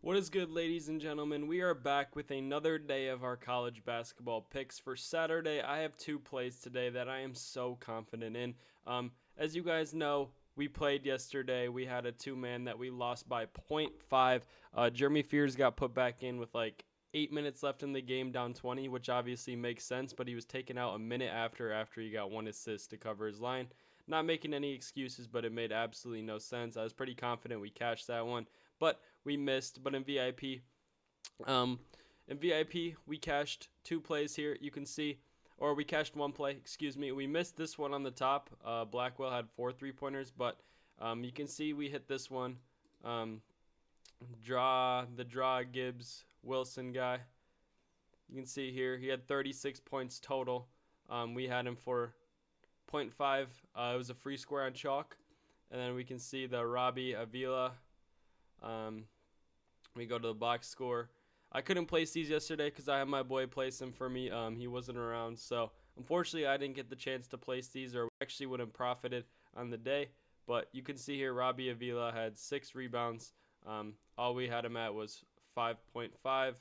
What is good, ladies and gentlemen? We are back with another day of our college basketball picks. For Saturday, I have two plays today that I am so confident in. As you guys know, we played yesterday. We had a two-man that we lost by .5. Jeremy Fears got put back in with like 8 minutes left in the game, down 20, which obviously makes sense, but he was taken out a minute after he got one assist to cover his line. Not making any excuses, but it made absolutely no sense. I was pretty confident we cashed that one, but we missed. But um, in VIP, we cashed two plays here. You can see, or we cashed one play. Excuse me. We missed this one on the top. Blackwell had 4 3-pointers, but you can see we hit this one. Um, draw Gibbs Wilson guy. You can see here he had 36 points total. We had him for .5. It was a free square on chalk, and then we can see the Robbie Avila. We go to the box score. I couldn't place these yesterday because I had my boy place them for me. He wasn't around, so unfortunately I didn't get the chance to place these, or we actually would have profited on the day. But you can see here Robbie Avila had 6 rebounds. All we had him at was 5.5. You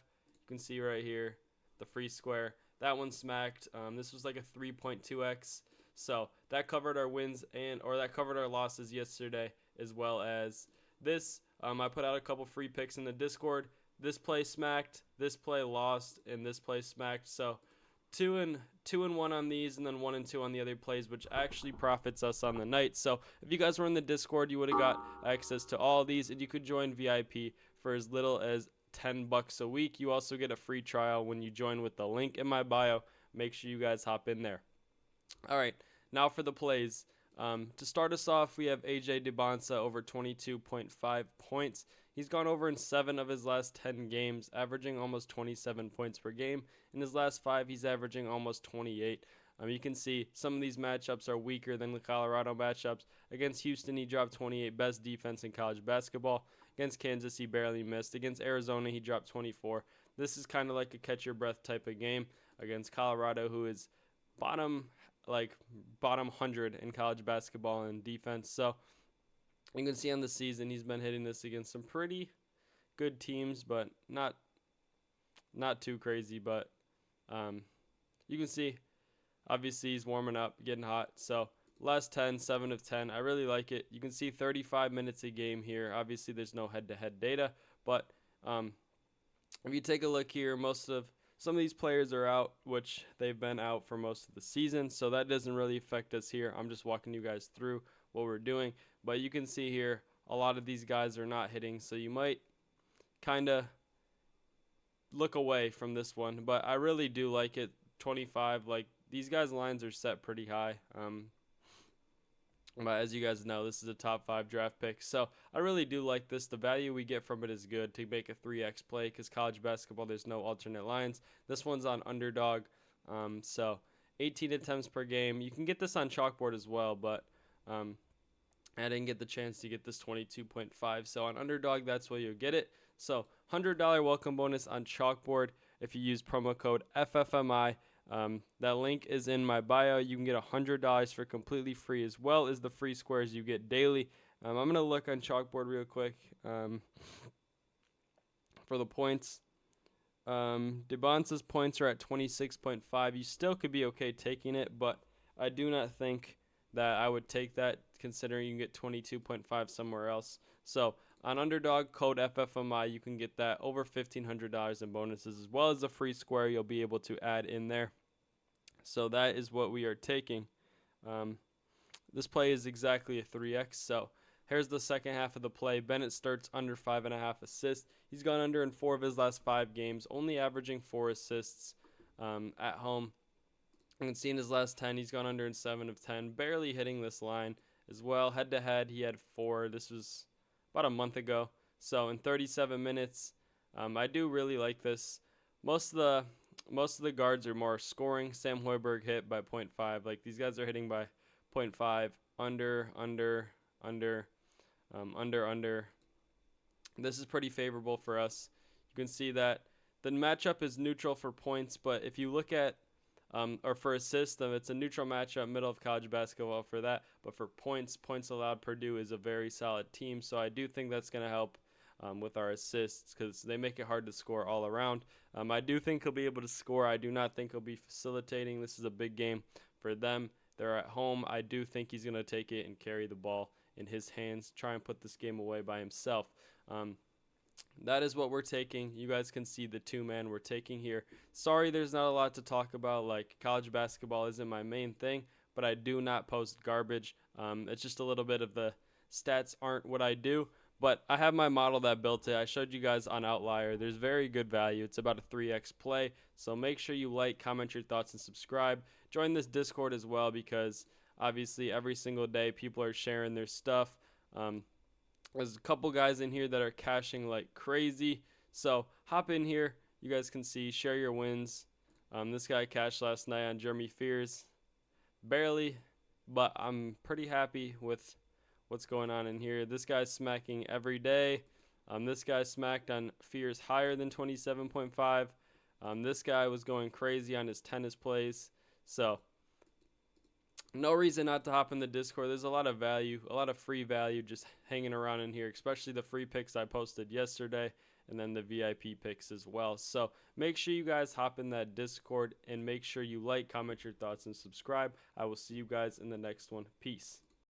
can see right here the free square. That one smacked. This was like a 3.2x. So that covered our wins or that covered our losses yesterday, as well as this. I put out a couple free picks in the Discord. This play smacked, this play lost, and this play smacked. So 2-1 on these, and then 1-2 on the other plays, which actually profits us on the night. So if you guys were in the Discord, you would have got access to all of these, and you could join VIP for as little as $10 a week. You also get a free trial when you join with the link in my bio. Make sure you guys hop in there. All right, now for the plays. To start us off, we have AJ DeBonsa over 22.5 points. He's gone over in 7 of his last 10 games, averaging almost 27 points per game. In his last 5, he's averaging almost 28. You can see some of these matchups are weaker than the Colorado matchups. Against Houston, he dropped 28, best defense in college basketball. Against Kansas, he barely missed. Against Arizona, he dropped 24. This is kind of like a catch-your-breath type of game against Colorado, who is bottom 100 in college basketball and defense. So you can see on the season he's been hitting this against some pretty good teams, but not too crazy. But you can see obviously he's warming up, getting hot. So last 10, 7 of 10. I really like it. You can see 35 minutes a game here. Obviously there's no head-to-head data, but if you take a look here, some of these players are out, which they've been out for most of the season, so that doesn't really affect us here. I'm just walking you guys through what we're doing. But you can see here, a lot of these guys are not hitting, so you might kind of look away from this one. But I really do like it. 25, like these guys' lines are set pretty high. But as you guys know, this is a top 5 draft pick. So I really do like this. The value we get from it is good to make a 3x play because college basketball, there's no alternate lines. This one's on underdog. So 18 attempts per game. You can get this on chalkboard as well, but I didn't get the chance to get this 22.5. So on underdog, that's where you'll get it. So $100 welcome bonus on chalkboard if you use promo code FFMI. That link is in my bio. You can get $100 for completely free, as well as the free squares you get daily. I'm going to look on chalkboard real quick for the points. DeBonsa's points are at 26.5. You still could be okay taking it, but I do not think that I would take that, considering you can get 22.5 somewhere else. So on underdog, code FFMI, you can get that over $1,500 in bonuses, as well as a free square you'll be able to add in there. So that is what we are taking. This play is exactly a 3x. So here's the second half of the play. Bennett starts under 5.5 assists. He's gone under in 4 of his last 5 games, only averaging 4 assists at home. You can see in his last 10, he's gone under in 7 of 10, barely hitting this line as well. Head-to-head, he had 4. This was about a month ago. So in 37 minutes, I do really like this. Most of the guards are more scoring. Sam Hoiberg hit by 0.5. Like these guys are hitting by 0.5. Under. This is pretty favorable for us. You can see that the matchup is neutral for points, but if you look at or for assists, it's a neutral matchup, middle of college basketball for that. But for points allowed, Purdue is a very solid team, so I do think that's going to help with our assists because they make it hard to score all around. I do think he'll be able to score. I do not think he'll be facilitating. This is a big game for them. They're at home. I do think he's going to take it and carry the ball in his hands, try and put this game away by himself. That is what we're taking. You guys can see the two-man we're taking here. Sorry there's not a lot to talk about. Like, college basketball isn't my main thing, but I do not post garbage. It's just a little bit of the stats aren't what I do. But I have my model that built it. I showed you guys on Outlier. There's very good value. It's about a 3x play. So make sure you like, comment your thoughts, and subscribe. Join this Discord as well because obviously every single day people are sharing their stuff. There's a couple guys in here that are cashing like crazy. So hop in here. You guys can see, share your wins. This guy cashed last night on Jeremy Fears. Barely, but I'm pretty happy with what's going on in here. This guy's smacking every day. This guy smacked on Fears higher than 27.5. This guy was going crazy on his tennis plays. So no reason not to hop in the Discord. There's a lot of value, a lot of free value just hanging around in here, especially the free picks I posted yesterday and then the VIP picks as well. So make sure you guys hop in that Discord and make sure you like, comment your thoughts, and subscribe. I will see you guys in the next one. Peace.